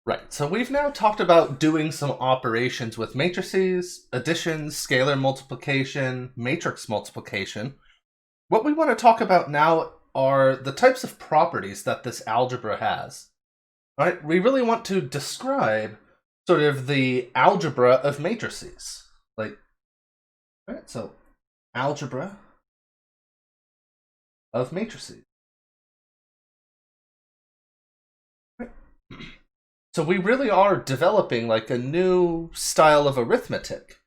Right, so we've now talked about doing some operations with matrices, addition, scalar multiplication, matrix multiplication. What we want to talk about now are the types of properties that this algebra has. Right? We really want to describe sort of the algebra of matrices. Right, so algebra of matrices. Right? So we really are developing like a new style of arithmetic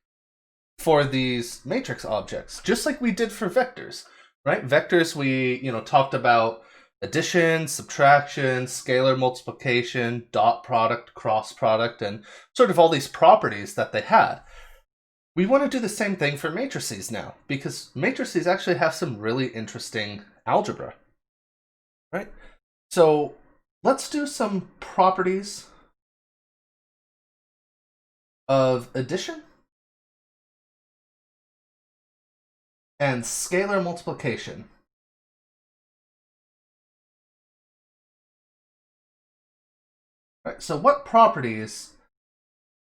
for these matrix objects, just like we did for vectors, right? Vectors, we talked about addition, subtraction, scalar multiplication, dot product, cross product, and sort of all these properties that they had. We want to do the same thing for matrices now, because matrices actually have some really interesting algebra, right? So let's do some properties of addition and scalar multiplication. Right, so what properties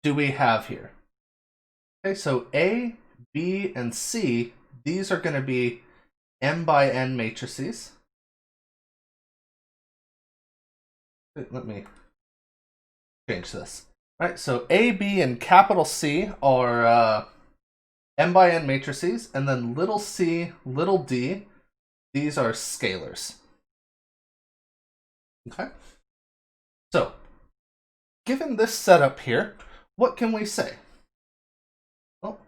do we have here? Okay, so A, B, and C, these are going to be m by n matrices. Let me change this. All right, so A, B, and capital C are m by n matrices, and then little c, little d, these are scalars. Okay? So, given this setup here, what can we say? Well,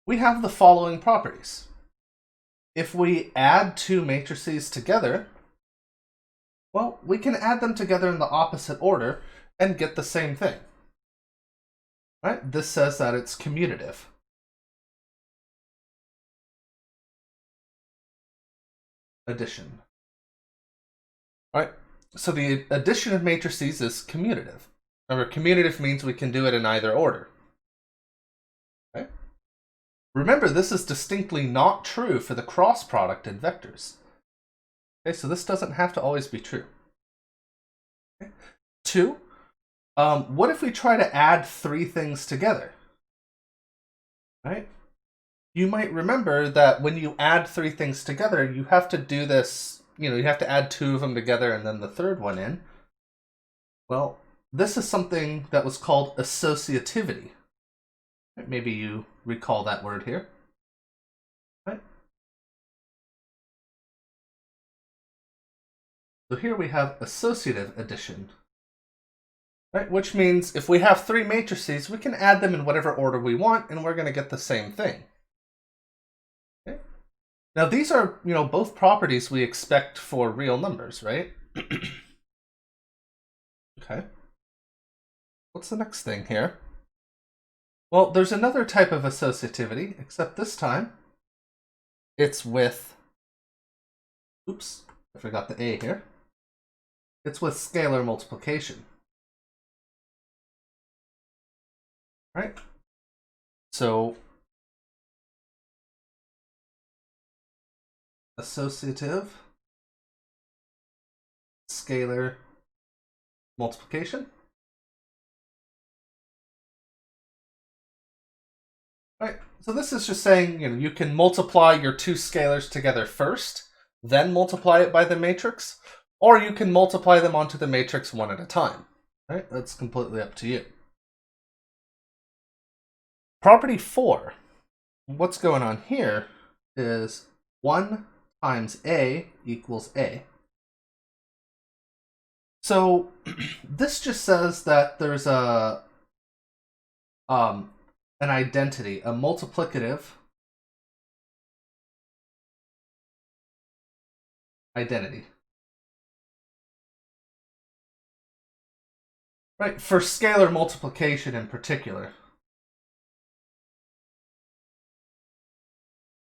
we have the following properties. If we add two matrices together, well, we can add them together in the opposite order and get the same thing. Right? This says that it's commutative. Addition. All right, so the addition of matrices is commutative. Remember, commutative means we can do it in either order. Okay? Remember, this is distinctly not true for the cross product in vectors. Okay, so this doesn't have to always be true. Okay? 2, what if we try to add 3 things together? Right? You might remember that when you add 3 things together, you have to do this, you have to add 2 of them together and then the third one in. Well, this is something that was called associativity. Maybe you recall that word here. Right? So here we have associative addition. Right? Which means if we have 3 matrices, we can add them in whatever order we want, and we're going to get the same thing. Okay? Now these are, both properties we expect for real numbers, right? Okay. What's the next thing here? Well, there's another type of associativity, except this time it's with, oops, I forgot the A here. It's with scalar multiplication. Right? So, associative scalar multiplication. Right, so this is just saying, you can multiply your 2 scalars together first, then multiply it by the matrix, or you can multiply them onto the matrix one at a time. Right, that's completely up to you. Property 4, what's going on here is 1 times A equals A. So this just says that there's an identity, a multiplicative identity. Right, for scalar multiplication in particular.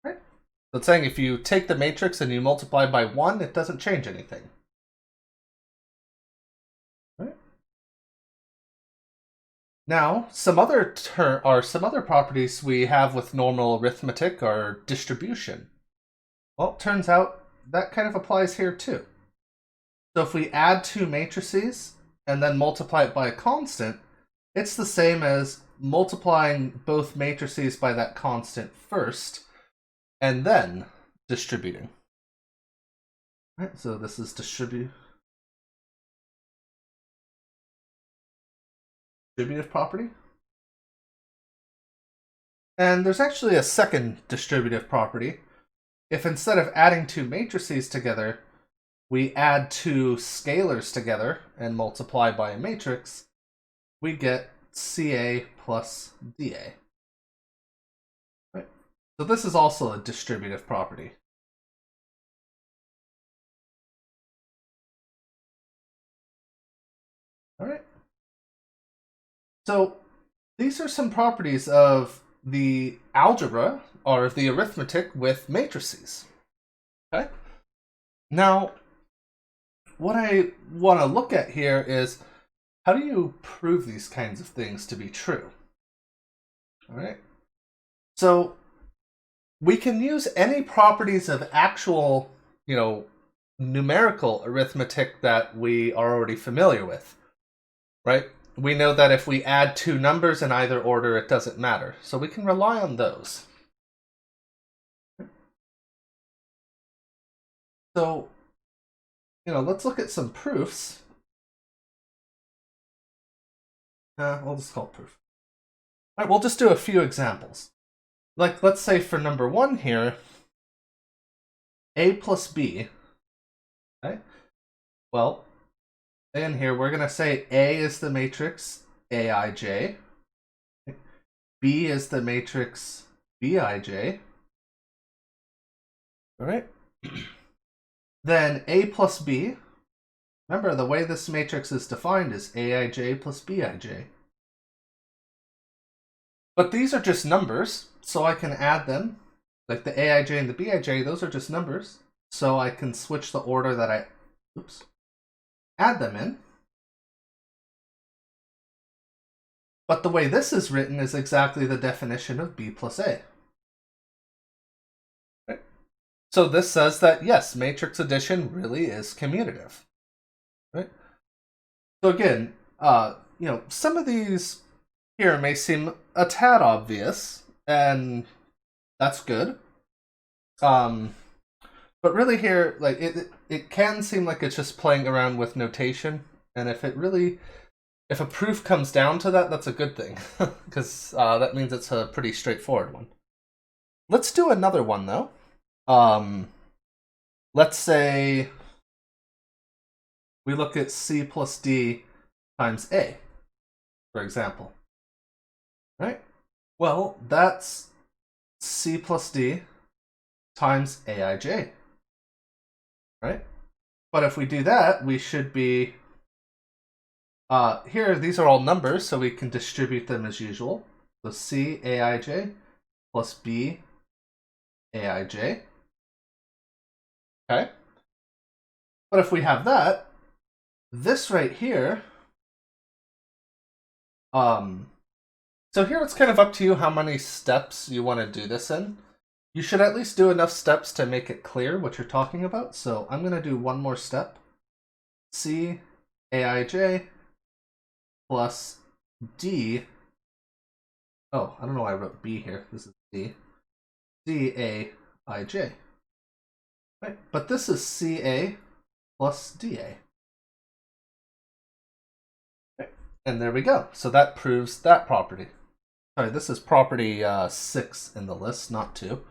Right? So it's saying if you take the matrix and you multiply by 1, it doesn't change anything. Right? Now, some other properties we have with normal arithmetic are distribution. Well, it turns out that kind of applies here too. So if we add 2 matrices and then multiply it by a constant, it's the same as multiplying both matrices by that constant first, and then distributing. Right, so this is distributive property. And there's actually a second distributive property. If instead of adding two matrices together, we add two scalars together and multiply by a matrix, we get CA plus DA. Right? So this is also a distributive property. All right. So these are some properties of the algebra, or of the arithmetic with matrices. Okay? Now, what I want to look at here is, how do you prove these kinds of things to be true? All right. So we can use any properties of actual, numerical arithmetic that we are already familiar with, right? We know that if we add two numbers in either order, it doesn't matter. So we can rely on those. So, let's look at some proofs. We'll just call it proof. All right, we'll just do a few examples. Like, let's say for number 1 here, a plus b. Okay? Well, in here, we're going to say A is the matrix Aij. B is the matrix Bij. All right? Then A plus B. Remember, the way this matrix is defined is Aij plus Bij. But these are just numbers, so I can add them. Like the Aij and the Bij, those are just numbers. So I can switch the order that I add them in. But the way this is written is exactly the definition of B plus A. Right? So this says that, yes, matrix addition really is commutative. Right? So again, some of these here may seem a tad obvious, and that's good. But really here, like it can seem like it's just playing around with notation, and if a proof comes down to that, that's a good thing, because that means it's a pretty straightforward one. Let's do another one though. Let's say we look at C plus D times A, for example. Right? Well, that's C plus D times Aij. Right? But if we do that, we should be... here, these are all numbers, so we can distribute them as usual. So C Aij plus B Aij. Okay? But if we have that, this right here... So here it's kind of up to you how many steps you want to do this in. You should at least do enough steps to make it clear what you're talking about. So I'm going to do one more step. C Aij plus D. Oh, I don't know why I wrote B here. This is D. D Aij. Right, but this is CA plus DA. Right. And there we go. So that proves that property. Sorry, this is property 6 in the list, not 2.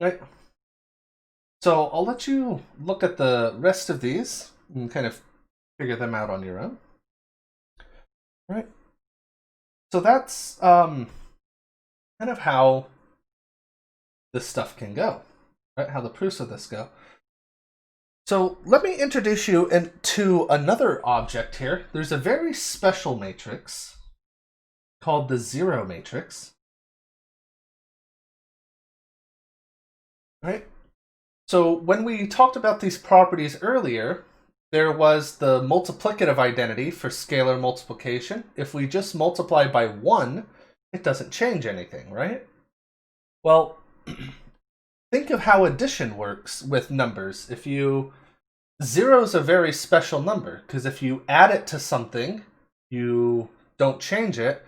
Right. So I'll let you look at the rest of these and kind of figure them out on your own. All right. So that's kind of how this stuff can go, right? How the proofs of this go. So let me introduce you to another object here. There's a very special matrix called the zero matrix. Right? So when we talked about these properties earlier, there was the multiplicative identity for scalar multiplication. If we just multiply by 1, it doesn't change anything, right? Well, think of how addition works with numbers. If you 0 is a very special number because if you add it to something, you don't change it.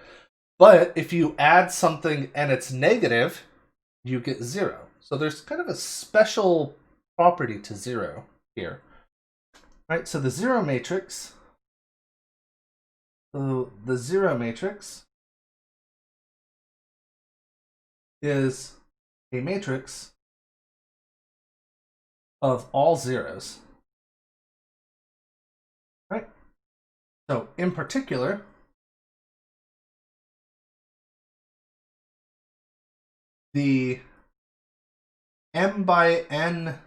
But if you add something and it's negative, you get 0. So there's kind of a special property to 0 here. Right, so the zero matrix is a matrix of all zeros. Right? So in particular, the m by n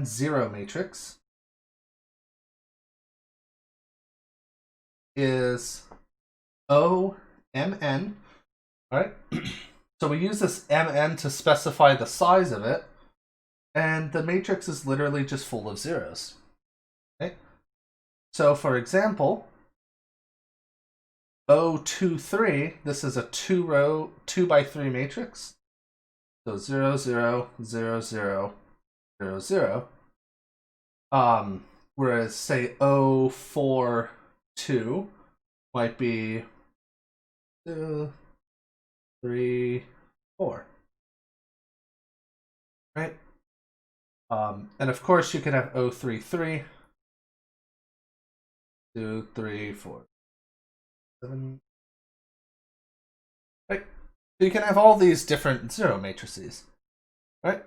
zero matrix is OMN. All right. So we use this MN to specify the size of it, and the matrix is literally just full of zeros. Okay. So for example, O23, this is a 2-row 2x3 matrix. So 0, 0, 0, 0, 0, 0. Whereas say O42 might be 2, 3, 4. Right? And of course you could have O33, 2, 3, 4, 7. Right? So you can have all these different zero matrices. Right?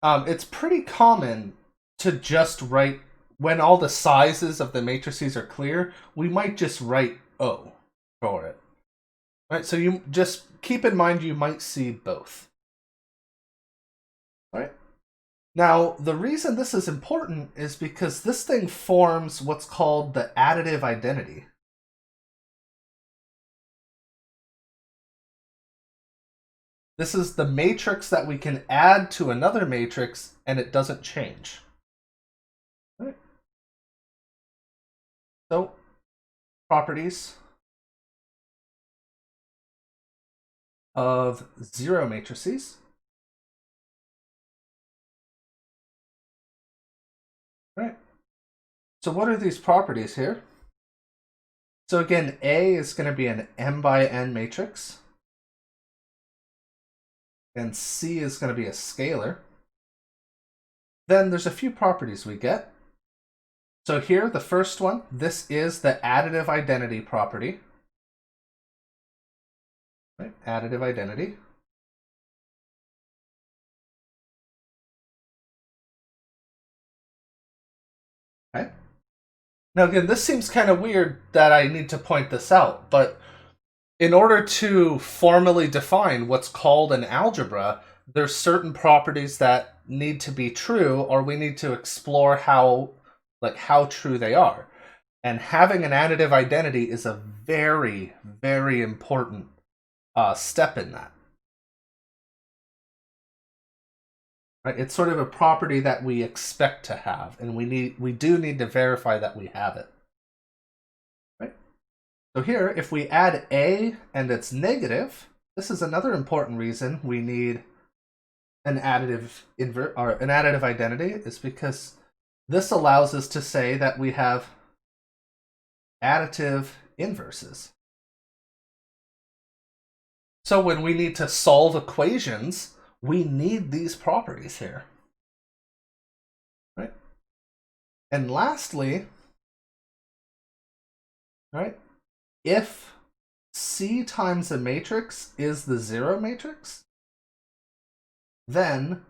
It's pretty common to just write, when all the sizes of the matrices are clear, we might just write O for it. Right? So you just keep in mind you might see both. Right? Now, the reason this is important is because this thing forms what's called the additive identity. This is the matrix that we can add to another matrix and it doesn't change. Right. So, properties of zero matrices. Right. So what are these properties here? So again, A is going to be an m by n matrix. And C is going to be a scalar. Then there's a few properties we get. So here, the first one, this is the additive identity property. Right? Additive identity. Okay. Now again, this seems kind of weird that I need to point this out, but in order to formally define what's called an algebra, there's certain properties that need to be true, or we need to explore how true they are. And having an additive identity is a very, very important step in that. Right? It's sort of a property that we expect to have, and we do need to verify that we have it. Right? So here, if we add A and it's negative, this is another important reason we need an additive identity, is because this allows us to say that we have additive inverses. So when we need to solve equations, we need these properties here. Right? And lastly, right, if C times a matrix is the zero matrix, then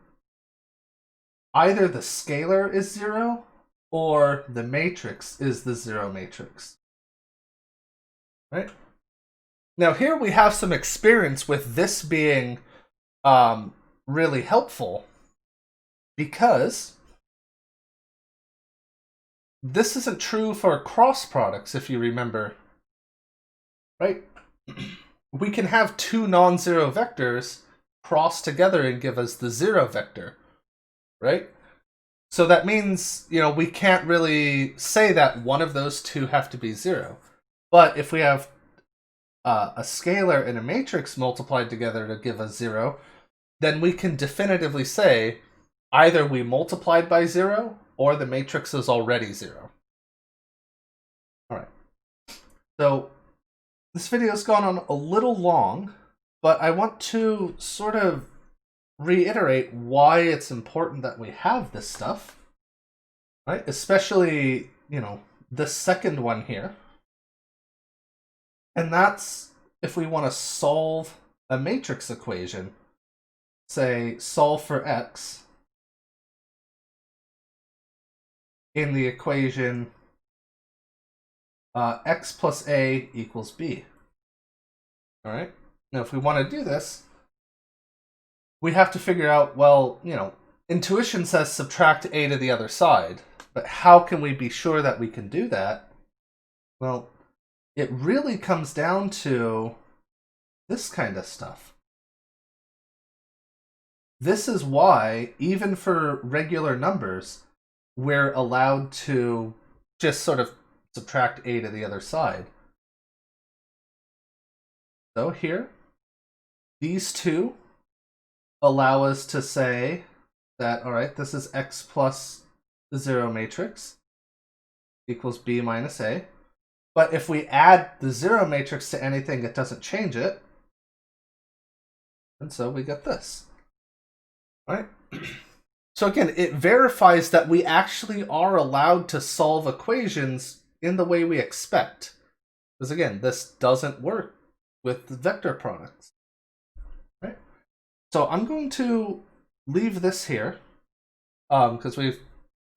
either the scalar is 0 or the matrix is the zero matrix. Right? Now here we have some experience with this being really helpful, because this isn't true for cross products, if you remember. Right? We can have two non-zero vectors cross together and give us the zero vector. Right? So that means, we can't really say that one of those two have to be 0. But if we have a scalar and a matrix multiplied together to give us 0, then we can definitively say either we multiplied by 0 or the matrix is already 0. All right. So this video has gone on a little long, but I want to sort of reiterate why it's important that we have this stuff, right? Especially, this second one here. And that's if we want to solve a matrix equation, say solve for x in the equation x plus a equals b. All right. Now, if we want to do this, we have to figure out, well, intuition says subtract a to the other side, but how can we be sure that we can do that? Well, it really comes down to this kind of stuff. This is why, even for regular numbers, we're allowed to just sort of subtract a to the other side. So here, these two allow us to say that, all right, this is x plus the 0 matrix equals b minus a. But if we add the 0 matrix to anything, it doesn't change it. And so we get this. All right? So again, it verifies that we actually are allowed to solve equations in the way we expect. Because again, this doesn't work with the vector products. Right? So I'm going to leave this here, because we've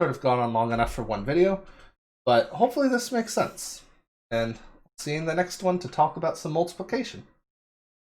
sort of gone on long enough for one video. But hopefully this makes sense. And see you in the next one to talk about some multiplication.